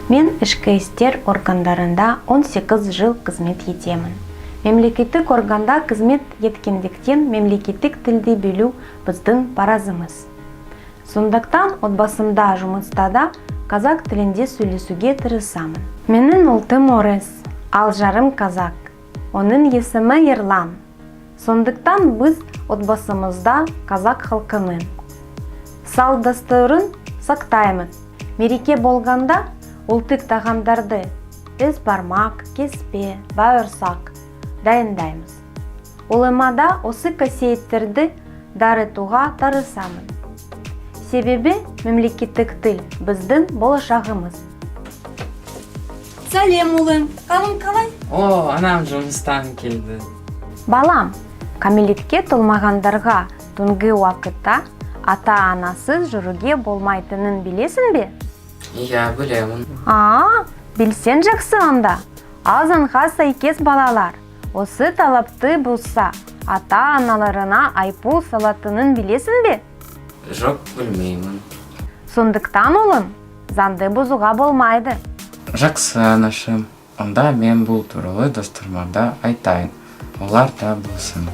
Мен ішкі істер органдарында 18 жыл қызмет етемін. Мемлекеттік органда қызмет еткендіктен мемлекеттік тілді білу біздің парызымыз. Сондықтан отбасымда жұмыстада қазақ тілінде сөйлесуге тырысамын. Менің ұлтым орыс, ал жарым қазақ. Оның есімі Ерлан. Сондықтан біз отбасымызда қазақ халқының салт-дәстүрін сақтаймыз. Мереке болғанда ұлттық тағамдарды бес бармақ, кеспе, бауырсақ дайындаймыз. Ұлымада осы қасиеттерді дарытуға тырысамын. Себебі мемлекеттік тіл біздің болашағымыз. Сәлем, ұлым. Қалың қалай? О, анам жұмыстан келді. Балам, кәмелетке толмағандарға түнгі уақытта ата-анасыз жүруге болмайтынын білесің бе? Иә, білемін. Білсен жақсы онда. Азанға сәйкес балалар. Осы талапты бұзса, ата-аналарына айыппұл салатынын білесің бе? Жоқ, білмеймін. Сондықтан ұлым, заңды бұзуға болмайды. Жақсы, анашым. Онда мен бұл туралы достарыма айтайын. Олар да білсін.